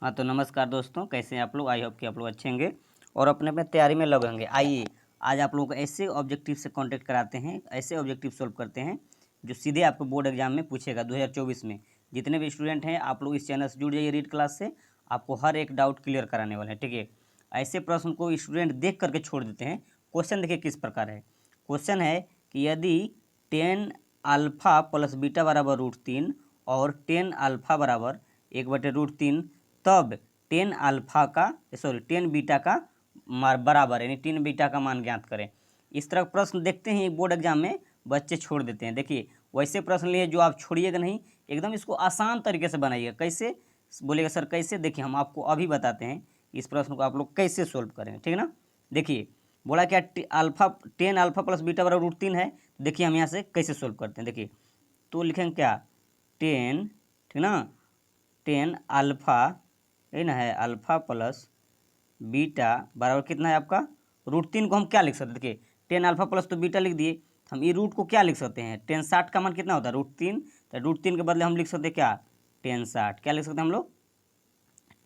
हाँ तो नमस्कार दोस्तों, कैसे हैं आप लोग। आई होप कि आप लोग अच्छे होंगे और अपने अपने तैयारी में लगे होंगे। आइए आज आप लोगों को ऐसे ऑब्जेक्टिव से कांटेक्ट कराते हैं, ऐसे ऑब्जेक्टिव सॉल्व करते हैं जो सीधे आपको बोर्ड एग्जाम में पूछेगा 2024 में। जितने भी स्टूडेंट हैं आप लोग इस चैनल से जुड़ जाइए रीड क्लास से, आपको हर एक डाउट क्लियर कराने वाले हैं। ठीक है, ऐसे प्रश्न को स्टूडेंट देख करके छोड़ देते हैं। क्वेश्चन देखिए किस प्रकार है। क्वेश्चन है कि यदि 10 अल्फा प्लस बीटा बराबर √3 और 10 अल्फा बराबर 1/√3, तब 10 अल्फा का 10 बीटा का बराबर यानी 10 बीटा का मान ज्ञात करें। इस तरह प्रश्न देखते हैं बोर्ड एग्जाम में बच्चे छोड़ देते हैं। देखिए वैसे प्रश्न लिए जो आप छोड़िएगा नहीं, एकदम इसको आसान तरीके से बनाइएगा। कैसे बोलेगा सर कैसे, देखिए हम आपको अभी बताते हैं इस प्रश्न को आप लोग कैसे सोल्व करें। ठीक है ना, देखिए बोला क्या 10 अल्फा प्लस बीटा बराबर √3 है। देखिए हम यहाँ से कैसे सोल्व करते हैं। देखिए तो लिखेंगे क्या 10, ठीक ना, 10 अल्फा ये ना है अल्फा प्लस बीटा बराबर कितना है आपका √3 को हम क्या लिख सकते हैं। देखिए 10 अल्फा प्लस तो बीटा लिख दिए, हम ये रूट को क्या लिख सकते हैं 1060 का मान कितना होता है √3, तो √3 के बदले हम लिख सकते हैं क्या 1060, क्या लिख सकते हैं हम लोग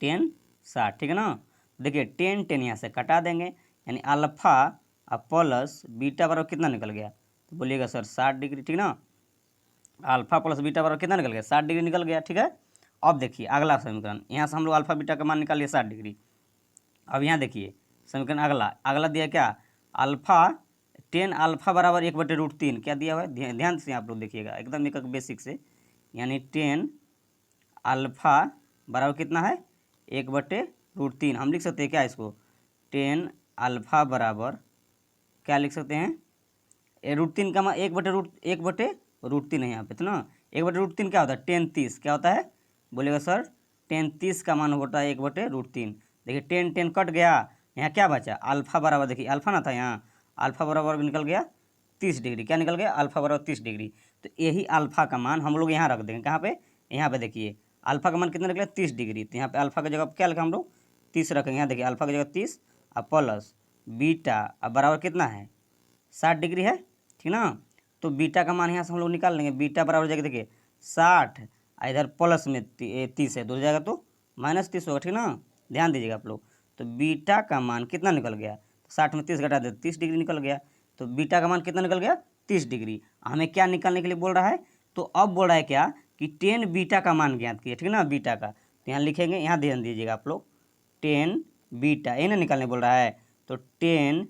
1060। ठीक है ना, देखिए 10 यहाँ से कटा देंगे यानी अल्फा प्लस बीटा बराबर कितना निकल गया, तो बोलिएगा सर 60 डिग्री। ठीक ना, अल्फा प्लस बीटा बराबर कितना निकल गया 60 डिग्री निकल गया। ठीक है, अब देखिए अगला समीकरण, यहाँ से हम लोग अल्फा बीटा का मान निकालिए 60 डिग्री। अब यहाँ देखिए समीकरण अगला अगला दिया क्या अल्फा 10 अल्फा बराबर 1/√3 क्या दिया हुआ है, ध्यान से आप लोग देखिएगा एकदम एक बेसिक से, यानी 10 अल्फा बराबर कितना है 1/√3। हम लिख सकते हैं क्या इसको 10 अल्फा बराबर क्या लिख सकते हैं √3 का मान 1/√3 है यहाँ पे, तो ना 1/√3 क्या होता है 10 30 क्या होता है, बोलेगा सर 10 30 का मान होता है 1/√3। देखिए 10 कट गया, यहाँ क्या बचा अल्फा बराबर, देखिए अल्फा ना था यहाँ, अल्फा बराबर निकल गया 30 डिग्री, क्या निकल गया अल्फा बराबर 30 डिग्री। तो यही अल्फा का मान हम लोग यहाँ रख देंगे, कहाँ पे यहाँ पे देखिए अल्फा का मान कितना निकला 30 डिग्री, तो यहाँ पे अल्फा की जगह क्या लिखा हम लोग 30 रखेंगे। यहाँ देखिए अल्फा की जगह 30 और प्लस बीटा अब बराबर कितना है 60 डिग्री है। ठीक ना, तो बीटा का मान यहाँ से हम लोग निकाल लेंगे, बीटा बराबर जाएगा देखिए 60 इधर प्लस में 30 है, दूर जाएगा तो -30 होगा। ठीक ना, ध्यान दीजिएगा आप लोग, तो बीटा का मान कितना निकल गया, 60 में 30 घटा दे 30 डिग्री निकल गया, तो बीटा का मान कितना निकल गया 30 डिग्री। हमें क्या निकालने के लिए बोल रहा है, तो अब बोल रहा है क्या कि 10 बीटा का मान ज्ञात किया। ठीक ना, बीटा का तो यहाँ लिखेंगे, यहाँ ध्यान दीजिएगा आप लोग 10 बीटा ये ना निकालने बोल रहा है, तो 10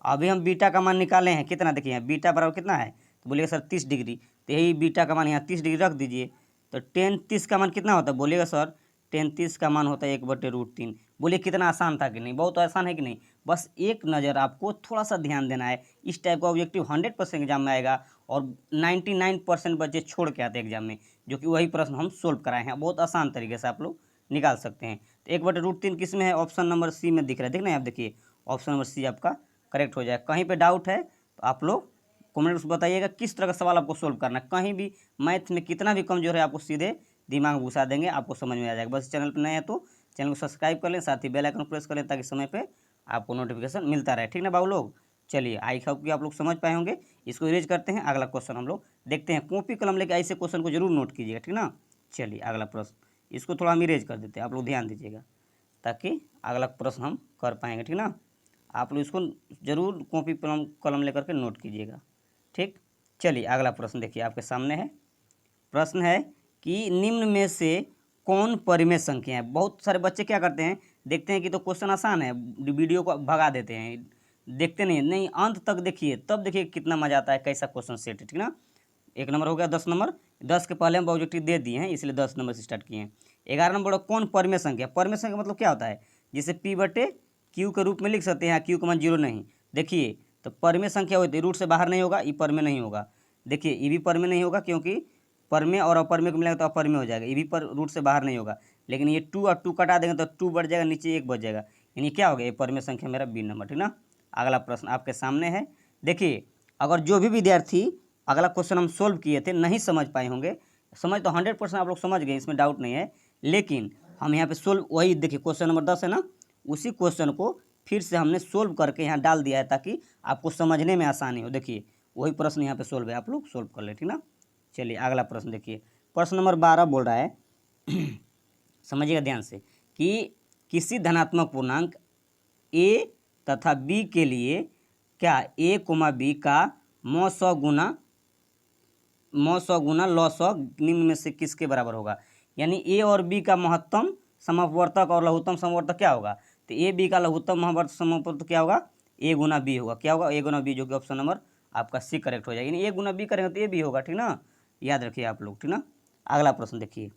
अभी हम बीटा का मान निकाले हैं कितना, देखिए यहाँ बीटा बराबर कितना है, तो बोलिएगा सर 30 डिग्री, तो यही बीटा का मान यहाँ 30 डिग्री रख दीजिए। तो 10 30 का मान कितना होता है, बोलिएगा सर 10 30 का मान होता है 1/√3। बोलिए कितना आसान था कि नहीं, बहुत आसान है कि नहीं। बस एक नज़र आपको थोड़ा सा ध्यान देना है, इस टाइप का ऑब्जेक्टिव 100% एग्जाम में आएगा और 99% बच्चे छोड़ के आते हैं एग्जाम में, जो कि वही प्रश्न हम सोल्व कराए हैं। बहुत आसान तरीके से आप लोग निकाल सकते हैं। तो 1/√3 किस में है, ऑप्शन नंबर सी में दिख रहा है, देख रहे हैं आप, देखिए ऑप्शन नंबर सी आपका करेक्ट हो जाए। कहीं पे डाउट है तो आप लोग कमेंट्स बताइएगा किस तरह का सवाल आपको सोल्व करना है। कहीं भी मैथ में कितना भी कमजोर है आपको सीधे दिमाग में घुसा देंगे, आपको समझ में आ जाएगा। बस चैनल पर नए हैं तो चैनल को सब्सक्राइब कर लें, साथ ही बेल आइकन प्रेस कर लें ताकि समय पे आपको नोटिफिकेशन मिलता रहे। ठीक ना बाबू लोग, चलिए आई होप कि आप लोग समझ पाए होंगे। इसको इरेज करते हैं, अगला क्वेश्चन हम लोग देखते हैं। कॉपी कलम लेके ऐसे क्वेश्चन को जरूर नोट कीजिएगा। ठीक ना, चलिए अगला प्रश्न, इसको थोड़ा हम इरेज कर देते हैं, आप लोग ध्यान दीजिएगा ताकि अगला प्रश्न हम कर पाएंगे। ठीक ना, आप लोग इसको जरूर कॉपी कलम लेकर के नोट कीजिएगा। ठीक, चलिए अगला प्रश्न देखिए आपके सामने है। प्रश्न है कि निम्न में से कौन परिमेय संख्या है। बहुत सारे बच्चे क्या करते हैं, देखते हैं कि तो क्वेश्चन आसान है, वीडियो को भगा देते हैं, देखते नहीं अंत तक देखिए, तब देखिए कितना मजा आता है, कैसा क्वेश्चन सेट है। ठीक ना, 1 नंबर हो गया, 10 नंबर, 10 के पहले हम ऑब्जेक्टिव दे दिए हैं इसलिए 10 नंबर से स्टार्ट किए हैं। 11 नंबर कौन परिमेय संख्या, परिमेय संख्या मतलब क्या होता है, जिसे P/Q के रूप में लिख सकते हैं, Q का मान 0 नहीं। देखिए तो परिमेय संख्या होती है रूट से बाहर नहीं होगा, ये परिमेय नहीं होगा। देखिए ये भी परिमेय नहीं होगा क्योंकि परिमेय और अपरिमेय को मिलाएगा तो अपरिमेय हो जाएगा, ये भी पर रूट से बाहर नहीं होगा। लेकिन ये 2 और 2 कटा देंगे तो 2 बढ़ जाएगा, नीचे 1 बच जाएगा, यानी क्या हो गया ये परिमेय संख्या मेरा बी नंबर। ठीक ना, अगला प्रश्न आपके सामने है। देखिए अगर जो भी विद्यार्थी अगला क्वेश्चन हम सोल्व किए थे नहीं समझ पाए होंगे, समझ तो 100% आप लोग समझ गए, इसमें डाउट नहीं है, लेकिन हम यहाँ पे सोल्व वही देखिए क्वेश्चन नंबर 10 है ना, उसी क्वेश्चन को फिर से हमने सोल्व करके यहाँ डाल दिया है ताकि आपको समझने में आसानी हो। देखिए वही प्रश्न यहाँ पे सोल्व है, आप लोग सोल्व कर ले। ठीक ना, चलिए अगला प्रश्न देखिए, प्रश्न नंबर 12 बोल रहा है समझिएगा ध्यान से कि किसी धनात्मक पूर्णांक ए तथा बी के लिए क्या ए कोमा बी का मौ 100 गुना लॉ 100 निम्न में से किसके बराबर होगा। यानी ए और बी का महत्तम समवर्तक और लघुत्तम समवर्तक क्या होगा, तो ए बी का लघुत्तम समवर्तक क्या होगा, ए गुना बी होगा। क्या होगा, ए गुना बी, जो कि ऑप्शन नंबर आपका सी करेक्ट हो जाएगा। यानी ए गुना बी करेंगे तो ए बी होगा, ठीक ना, याद रखिए आप लोग, ठीक ना। अगला प्रश्न देखिए,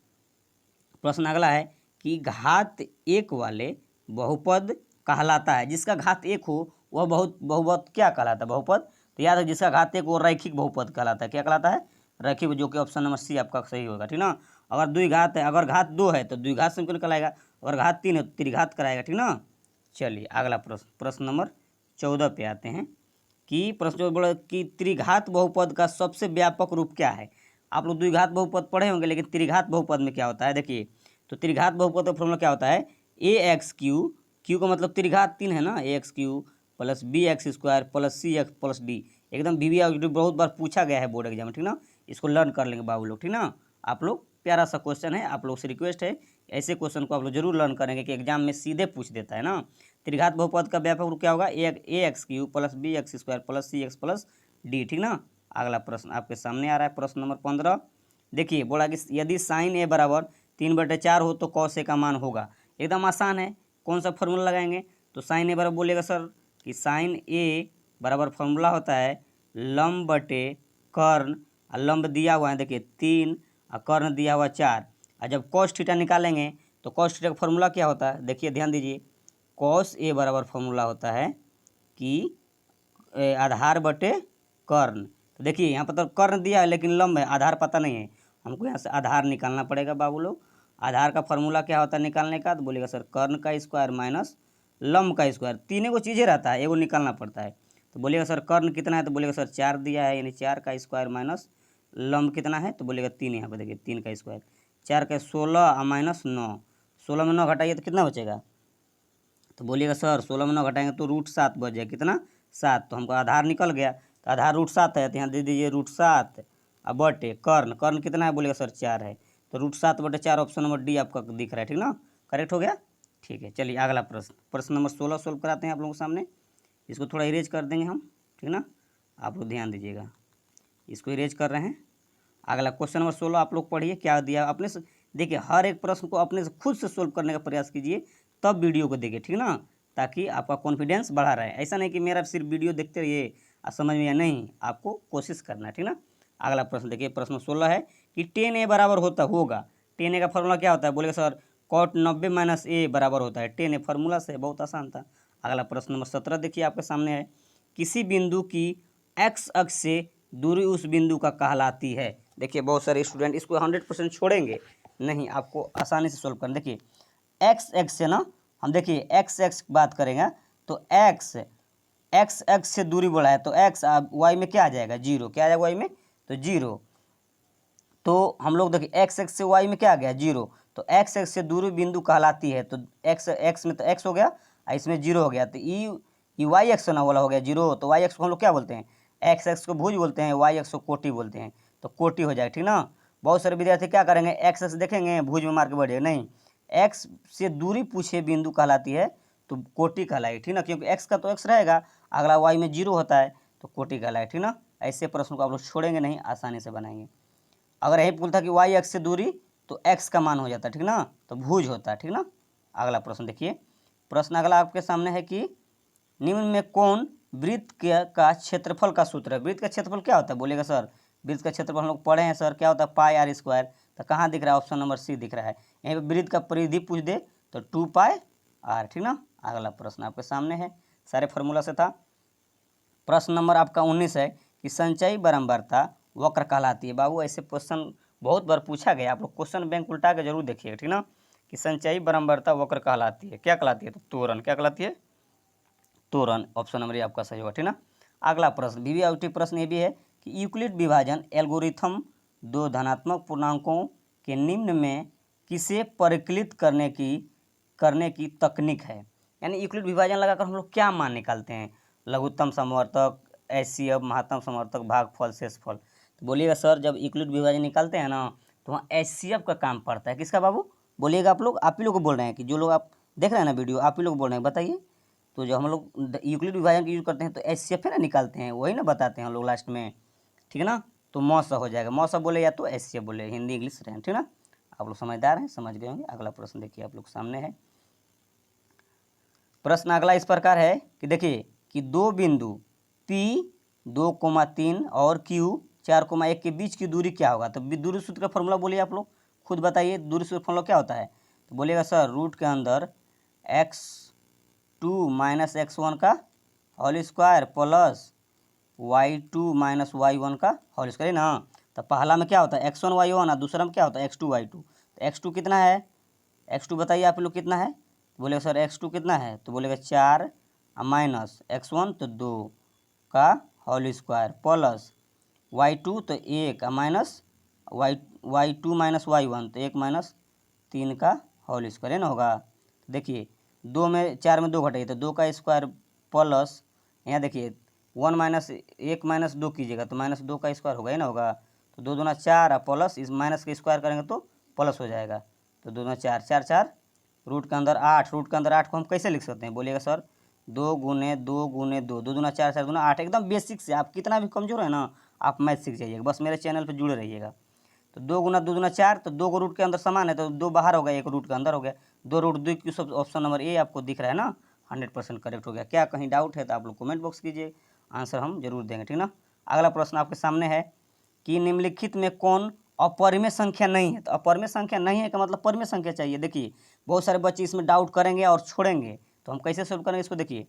प्रश्न अगला है कि घात एक वाले बहुपद कहलाता है, जिसका घात एक हो वह बहुपद क्या कहलाता है, बहुपद। तो याद है जिसका घात एक वो रैखिक बहुपद कहलाता है। क्या कहलाता है, रैखिक, जो कि ऑप्शन नंबर सी आपका सही होगा, ठीक ना। अगर द्विघात है, अगर घात 2 है तो द्विघात से निकल आएगा, अगर घात 3 है तो त्रिघात कराएगा, ठीक ना। चलिए अगला प्रश्न, प्रश्न नंबर 14 पे आते हैं कि प्रश्न बोला कि त्रिघात बहुपद का सबसे व्यापक रूप क्या है। आप लोग द्विघात बहुपद पढ़े होंगे, लेकिन त्रिघात बहुपद में क्या होता है देखिए। तो त्रिघात बहुपद का फॉर्मूला क्या होता है, ए एक्स क्यू, क्यू का मतलब त्रिघात 3 है ना, a x cube plus b x square plus c x plus d. एकदम बीवी बहुत बार पूछा गया है बोर्ड एग्जाम में, ठीक ना। इसको लर्न कर लेंगे बाबू लोग, ठीक ना। आप लोग प्यारा सा क्वेश्चन है, आप लोग से रिक्वेस्ट है ऐसे क्वेश्चन को आप लोग जरूर लर्न करेंगे कि एग्जाम में सीधे पूछ देता है ना। त्रिघात बहुपद का व्यापक रूप क्या होगा, a x cube plus b x square plus c x plus d, ठीक ना। अगला प्रश्न आपके सामने आ रहा है, प्रश्न नंबर 15। देखिए बोला कि यदि साइन ए बराबर 3/4 हो तो कॉस ए का मान होगा। एकदम आसान है, कौन सा फॉर्मूला लगाएंगे, तो साइन ए बराबर बोलेगा सर कि साइन ए बराबर फॉर्मूला होता है लंब बटे कर्ण, और लंब दिया हुआ है देखिए 3 और कर्ण दिया हुआ 4। और जब कॉस थीटा निकालेंगे तो कॉस थीटा का फॉर्मूला क्या होता है, देखिए ध्यान दीजिए, कॉस ए बराबर फॉर्मूला होता है कि आधार बटे कर्ण। तो देखिए यहाँ पर तो कर्ण दिया है लेकिन लंब है, आधार पता नहीं है, हमको यहाँ से आधार निकालना पड़ेगा बाबू लोग। आधार का फॉर्मूला क्या होता है निकालने का, तो बोलेगा सर कर्ण का स्क्वायर माइनस लंब का स्क्वायर, तीनों को चीज़ें रहता है, एगो निकालना पड़ता है। तो बोलेगा सर कर्ण कितना है, तो बोलेगा सर 4 दिया है, यानी 4 का स्क्वायर माइनस लंब कितना है, तो बोलेगा 3, यहाँ पर देखिए 3 का स्क्वायर, 4 का 16 माइनस 9, 16 में 9 घटाइए तो कितना बचेगा, तो बोलिएगा सर 16 में 9 घटाएंगे तो √7 बच जाए, कितना 7। तो हमको आधार निकल गया, तो आधार √7 है, तो यहाँ दे दीजिए √7 अब बटे कर्ण, कर्ण कितना है, बोलेगा सर 4 है, तो √7/4 ऑप्शन नंबर डी आपका दिख रहा है, ठीक ना, करेक्ट हो गया। ठीक है, चलिए अगला प्रश्न, प्रश्न नंबर 16 सोल्व कराते हैं आप लोगों के सामने। इसको थोड़ा इरेज कर देंगे हम, ठीक ना, आप लोग ध्यान दीजिएगा, इसको इरेज कर रहे हैं। अगला क्वेश्चन नंबर 16 आप लोग पढ़िए क्या दिया अपने से। देखिए हर एक प्रश्न को अपने से खुद से सोल्व करने का प्रयास कीजिए, तब वीडियो को देखिए, ठीक ना, ताकि आपका कॉन्फिडेंस बढ़ा रहे। ऐसा नहीं कि मेरा सिर्फ वीडियो देखते रहिए और समझ में या नहीं, आपको कोशिश करना है, ठीक ना। अगला प्रश्न देखिए, प्रश्न 16 है कि 10a बराबर होगा। 10a का फॉर्मूला क्या होता है, बोलेगा सर cot 90 माइनस ए बराबर होता है 10a, फार्मूला से बहुत आसान था। अगला प्रश्न नंबर 17 देखिए आपके सामने है, किसी बिंदु की एक्स अक्ष से दूरी उस बिंदु का कहलाती है। देखिए बहुत सारे स्टूडेंट इसको 100% छोड़ेंगे नहीं, आपको आसानी से सोल्व करना। देखिए एक्स एक्स से ना, हम देखिए एक्स एक्स बात करेंगे तो एक्स एक्स से दूरी बढ़ा है तो एक्स वाई में क्या आ जाएगा, 0, क्या आ जाएगा वाई में, तो 0। तो हम लोग देखिए एक्स एक्स से वाई में क्या आ गया, 0, तो एक्स एक्स से दूरी बिंदु कहलाती है, तो एक्स एक्स में तो एक्स हो गया और इसमें 0 हो गया, तो ई वाई एक्स होना वाला हो गया 0। तो वाई एक्स को हम लोग क्या बोलते हैं, एक्स एक्स को भुज बोलते हैं, वाई एक्स को कोटि बोलते हैं, तो कोटि हो जाएगा, ठीक ना। बहुत सारे विद्यार्थी क्या करेंगे, एक्स एक्स देखेंगे भुज में मार के बढ़े, नहीं, एक्स से दूरी पूछे बिंदु कहलाती है तो कोटि कहलाएगी, ठीक ना, क्योंकि एक्स का तो एक्स रहेगा, अगला वाई में 0 होता है तो कोटि कहलाएगा, ठीक ना। ऐसे प्रश्न को आप लोग छोड़ेंगे नहीं, आसानी से बनाएंगे। अगर यही पूछता कि वाई एक्स से दूरी तो एक्स का मान हो जाता है, ठीक ना, तो भुज होता है, ठीक ना। अगला प्रश्न देखिए, प्रश्न अगला आपके सामने है कि निम्न में कौन वृत्त का क्षेत्रफल का सूत्र है। वृत्त का क्षेत्रफल क्या होता है, बोलेगा सर वृत्त का क्षेत्रफल हम लोग पढ़े हैं सर, क्या होता है पाई आर स्क्वायर। तो कहाँ दिख रहा है, ऑप्शन नंबर सी दिख रहा है। यहीं पर वृत्त का परिधि पूछ दे तो 2πr, ठीक ना। अगला प्रश्न आपके सामने है, सारे फार्मूला से था। प्रश्न नंबर आपका 19 है कि संचयी बारंबारता वक्र कहलाती है। बाबू ऐसे क्वेश्चन बहुत बार पूछा गया, आप लोग क्वेश्चन बैंक उल्टा के जरूर देखिएगा, ठीक ना, कि संचयी बारंबारता वक्र कहलाती है, क्या कहलाती है, तो त्वरण, क्या कहलाती है, त्वरण, ऑप्शन नंबर ये आपका सही होगा, ठीक ना। अगला प्रश्न वीवीआईटी प्रश्न ये भी है कि यूक्लिड विभाजन एल्गोरिथम दो धनात्मक पूर्णांकों के निम्न में किसे परिकलित करने की तकनीक है। यानी यूक्लिड विभाजन लगाकर हम लोग क्या मान निकालते हैं, लघुत्तम समवर्तक, एचसीएफ, महत्तम समवर्तक, भागफल, शेषफल। तो बोलिएगा सर जब यूक्लिड विभाजन निकालते हैं ना तो वहाँ एचसीएफ का काम पड़ता है, किसका बाबू, बोलिएगा आप लोग, आप ही लोग को बोल रहे हैं कि जो लोग आप देख रहे हैं ना वीडियो, आप ही लोग बोल रहे हैं, बताइए। तो जो हम लोग यूक्लिड विभाजन का यूज करते हैं तो HCF है ना निकालते हैं, वही ना बताते हैं हम लोग लास्ट में, ठीक है ना। तो मौसा हो जाएगा, मौसा बोले या तो HCF बोले, हिंदी इंग्लिश रहें, ठीक है ना। आप लोग समझदार हैं, समझ गए होंगे। अगला प्रश्न देखिए आप लोग सामने है। प्रश्न अगला इस प्रकार है कि देखिए कि दो बिंदु P 2,3 और Q 4,1 के बीच की दूरी क्या होगा। तो दूरी सूत्र का फॉर्मूला बोलिए आप लोग, खुद बताइए दूरी सूत्र फॉर्मूला क्या होता है। तो बोलिएगा सर रूट के अंदर x2 माइनस x1 का whole square plus y2 minus y1 का होल स्क्वायर ना। तो पहला में क्या होता है x1 y1 और दूसरा में क्या होता है x2 y2। तो x2 कितना है, x2 बताइए आप लोग कितना है। बोलेगा सर x2 कितना है, तो बोलेगा 4 माइनस x1 तो 2 का होल स्क्वायर प्लस y2 तो 1 माइनस y2 माइनस y1 तो 1 माइनस 3 का होल स्क्वायर है ना होगा। देखिए 2 में 4 में 2 घटाइए तो 2 का स्क्वायर प्लस यहाँ देखिए 1 माइनस 1 माइनस 2 कीजिएगा तो माइनस 2 का स्क्वायर होगा ही ना होगा। तो 2 दूना 4 प्लस इस माइनस का स्क्वायर करेंगे तो प्लस हो जाएगा। तो 2 दूना 4 4 4 रूट के अंदर 8, रूट के अंदर 8 को हम कैसे लिख सकते हैं। बोलिएगा सर 2 गुने 2 गुने 2, 2 दूना 4 4 दूना 8, एकदम बेसिक से। आप कितना भी कमजोर है ना आप मैथ सीख जाइएगा, बस मेरे चैनल पर जुड़े रहिएगा। तो 2 गुना 2 दूना 4, तो 2 को रूट के अंदर समान है तो 2 बाहर हो गया, 1 रूट के अंदर हो गया। 2 रूट 2 की सब ऑप्शन नंबर ए आपको दिख रहा है ना, 100% करेक्ट हो गया। क्या कहीं डाउट है तो आप लोग कमेंट बॉक्स कीजिए, आंसर हम जरूर देंगे, ठीक ना। अगला प्रश्न आपके सामने है कि निम्नलिखित में कौन अपरिमेय संख्या नहीं है। तो अपरिमेय संख्या नहीं है का मतलब परिमेय संख्या चाहिए। देखिए बहुत सारे बच्चे इसमें डाउट करेंगे और छोड़ेंगे, तो हम कैसे सोल्व करेंगे इसको। देखिए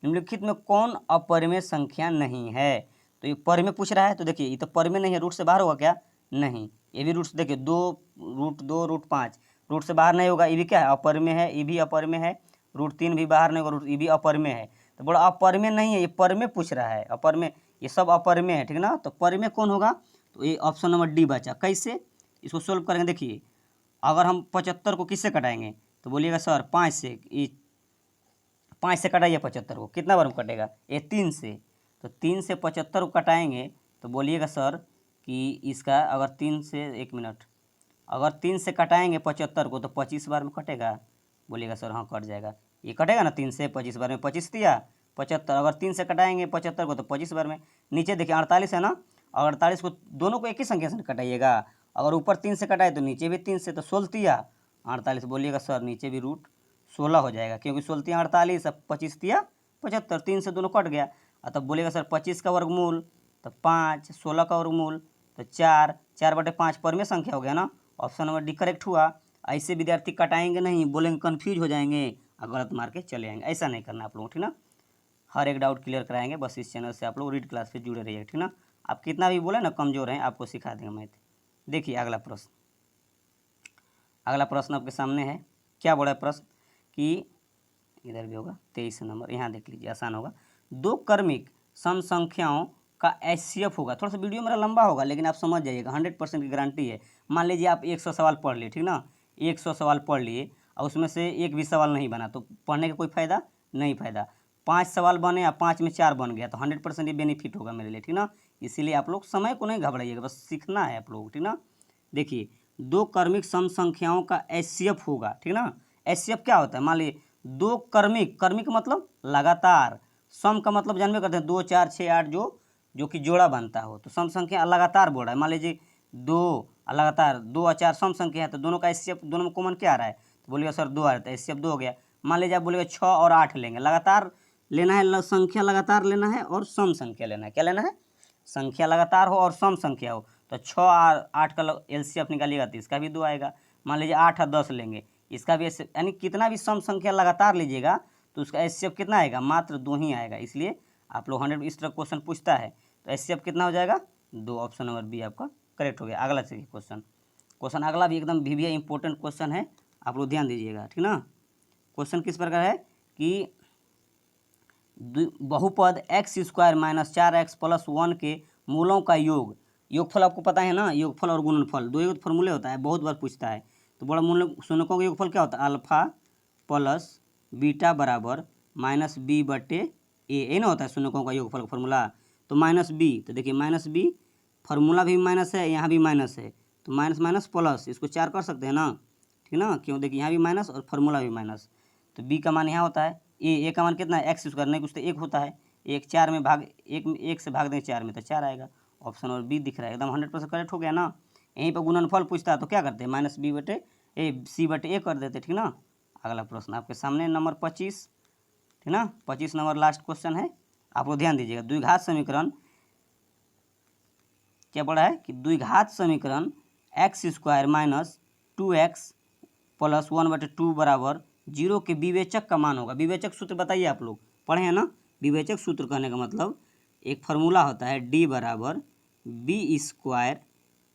निम्नलिखित में कौन अपरिमेय संख्या नहीं है, तो ये परिमेय पूछ रहा है। तो देखिए ये तो परिमेय नहीं है, रूट से बाहर होगा क्या, नहीं। ये भी रूट से देखिए 2 रूट 5 रूट से बाहर नहीं होगा, ये भी क्या है अपरिमेय है, ये भी अपरिमेय है। रूट 3 भी बाहर नहीं होगा, रूट ये भी अपरिमेय है। तो बोला अपरिमेय नहीं है, ये परिमेय पूछ रहा है, अपरिमेय, ये सब अपरिमेय है, ठीक ना। तो परिमेय कौन होगा, तो ये ऑप्शन नंबर डी बचा। कैसे इसको सोल्व करेंगे, देखिए अगर हम 75 को किससे कटाएंगे, तो बोलिएगा सर 5 से। 5 से कटाइए 75 को, कितना बार में कटेगा, ये 3 से। तो 3 से 75 को कटाएंगे तो बोलिएगा सर कि इसका अगर 3 से 1 मिनट, अगर 3 से कटाएंगे 75 को तो 25 बार में कटेगा। बोलिएगा सर हाँ कट जाएगा, ये कटेगा ना 3 से 25 बार में, 25 दिया 75। अगर 3 से कटाएंगे 75 को तो 25 बार में। नीचे देखिए 48 है ना, और 48 को दोनों को एक ही संख्या से कटाइएगा। अगर ऊपर 3 से कटाए तो नीचे भी 3 से, तो 16 तिया 48। बोलिएगा सर नीचे भी रूट 16 हो जाएगा, क्योंकि 16 तिया 48 अब 25 तिया 75, 3 से दोनों कट गया। तब बोलिएगा सर 25 का वर्गमूल तो 5, 16 का वर्गमूल तो 4, 4/5 परिमेय संख्या हो गया ना। ऑप्शन नंबर डी करेक्ट हुआ। ऐसे विद्यार्थी कटाएंगे नहीं, बोलेंगे कन्फ्यूज हो जाएंगे और गलत मार के चले आएंगे। ऐसा नहीं करना आप लोगों, ठीक ना। हर एक डाउट क्लियर कराएंगे, बस इस चैनल से आप लोग रीड क्लास पे जुड़े रहिए, ठीक ना। आप कितना भी बोले ना कमजोर हैं, आपको सिखा देंगे मैथ। देखिए अगला प्रश्न, अगला प्रश्न आपके सामने है। क्या बोला है प्रश्न कि इधर भी होगा 23 नंबर, यहाँ देख लीजिए आसान होगा। दो क्रमिक सम संख्याओं का HCF होगा। थोड़ा सा वीडियो मेरा लंबा होगा लेकिन आप समझ जाइएगा, 100% की गारंटी है। मान लीजिए आप 100 सवाल पढ़ लिए, ठीक ना, 100 सवाल पढ़ लिए और उसमें से एक भी सवाल नहीं बना तो पढ़ने का कोई फ़ायदा नहीं। फ़ायदा 5 सवाल बने या 5 में 4 बन गया तो 100% ये बेनिफिट होगा मेरे लिए, ठीक ना। इसीलिए आप लोग समय को नहीं घबराइएगा, बस सीखना है आप लोग, ठीक ना। देखिए दो क्रमिक सम संख्याओं का HCF होगा, ठीक ना। HCF क्या होता है, मान लीजिए दो क्रमिक, क्रमिक मतलब लगातार, सम का मतलब जानवे करते हैं 2 4 6 8 जो कि जोड़ा बनता हो। तो सम संख्या लगातार बोल रहा है, मान लीजिए 2 लगातार 2 और 4 सम संख्या है तो दोनों का HCF, दोनों में कॉमन क्या आ रहा है, तो बोलिएगा सर 2 आ रहा है तो HCF 2 हो गया। मान लीजिए आप बोलिएगा 6 और 8 लेंगे, लगातार लेना है, संख्या लगातार लेना है और सम संख्या लेना है। क्या लेना है, संख्या लगातार हो और सम संख्या हो। तो 6 और 8 का LCF निकालिएगा तो इसका भी 2 आएगा। मान लीजिए 8 और 10 लेंगे, इसका भी यानी कितना भी सम संख्या लगातार लीजिएगा तो उसका HCF कितना आएगा, मात्र 2 ही आएगा। इसलिए आप लोग 100 इस तरह क्वेश्चन पूछता है तो HCF कितना हो जाएगा, 2। ऑप्शन नंबर बी आपका करेक्ट हो गया। अगला चलिए क्वेश्चन अगला भी एकदम भी इंपॉर्टेंट क्वेश्चन है, आप लोग ध्यान दीजिएगा, ठीक ना। क्वेश्चन किस प्रकार है कि बहुपद x² माइनस 4x प्लस 1 के मूलों का योगफल आपको पता है ना, योगफल और गुणनफल दो एक फॉर्मूले होता है, बहुत बार पूछता है। तो बड़ा मूल शून्यकों का योगफल क्या होता है, अल्फा प्लस बीटा बराबर माइनस बी बटे ए, ये ना होता है शून्यकों का योगफल का फॉर्मूला। तो माइनस बी, तो देखिए माइनस बी फार्मूला भी माइनस है, यहाँ भी माइनस है, तो माइनस माइनस प्लस, इसको 4 कर सकते हैं ना, ठीक ना। क्यों, देखिए यहाँ भी माइनस और फार्मूला भी माइनस, तो बी का मान यहाँ होता है ए का मान कितना है एक्स स्क्वायर, नहीं कुछ तो एक होता है, एक 4 में भाग एक से भाग देंगे 4 में तो 4 आएगा। ऑप्शन और बी दिख रहा है, एकदम 100% करेक्ट हो गया ना। यहीं पर गुणनफल पूछता है तो क्या करते हैं, माइनस बी बटे सी बटे ए कर देते, ठीक ना। अगला प्रश्न आपके सामने नंबर 25, ठीक ना, 25 नंबर लास्ट क्वेश्चन है, आप लोग ध्यान दीजिएगा। द्विघात समीकरण क्या पड़ा है कि द्विघात समीकरण x square minus 2x plus 1/2 बराबर 0 के विवेचक का मान होगा। विवेचक सूत्र बताइए, आप लोग पढ़े हैं ना। विवेचक सूत्र कहने का मतलब एक फार्मूला होता है d बराबर बी स्क्वायर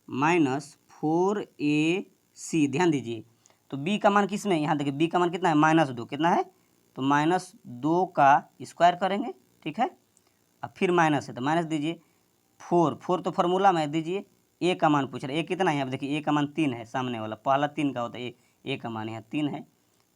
माइनस 4ac। ध्यान दीजिए, तो b का मान किस में, यहाँ देखिए b का मान कितना है -2, कितना है तो -2 का स्क्वायर करेंगे, ठीक है। अब फिर माइनस है तो माइनस दीजिए, 4 तो फार्मूला में दीजिए, ए का मान पूछ रहे, ए कितना है यहाँ पे देखिए, ए का मान 3 है, सामने वाला पहला 3 का होता है, ए का मान यहाँ 3 है।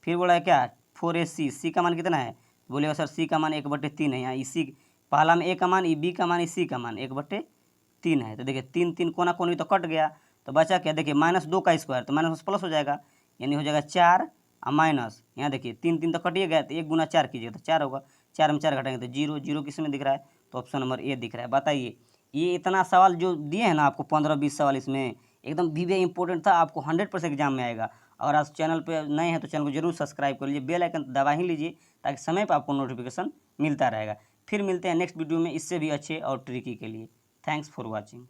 फिर बोला है क्या 4ac, सी का मान कितना है, बोलेगा सर सी का मान 1/3 है, यहाँ इसी पहला में ए का मान, बी का मान, सी का मान 1/3 है। तो देखिए 3 कोना कोनी तो कट गया, तो बचा क्या, देखिए -2 का स्क्वायर तो माइनस प्लस हो जाएगा, यानी हो जाएगा 4 और माइनस, यहाँ देखिए 3 तो कटिए गया, तो 1 गुना 4 कीजिएगा तो 4 होगा, 4 में 4 घटाएंगे तो 0, 0 किस में दिख रहा है, तो ऑप्शन नंबर ए दिख रहा है। बताइए ये इतना सवाल जो दिए हैं ना आपको 15-20 सवाल, इसमें एकदम वीवे इंपॉर्टेंट था, आपको 100% एग्जाम में आएगा। अगर आप चैनल पे नए हैं तो चैनल को जरूर सब्सक्राइब कर लीजिए, बेल आइकन दबा ही लीजिए ताकि समय पर आपको नोटिफिकेशन मिलता रहेगा। फिर मिलते हैं नेक्स्ट वीडियो में इससे भी अच्छे और ट्रिकी के लिए। Thanks for watching.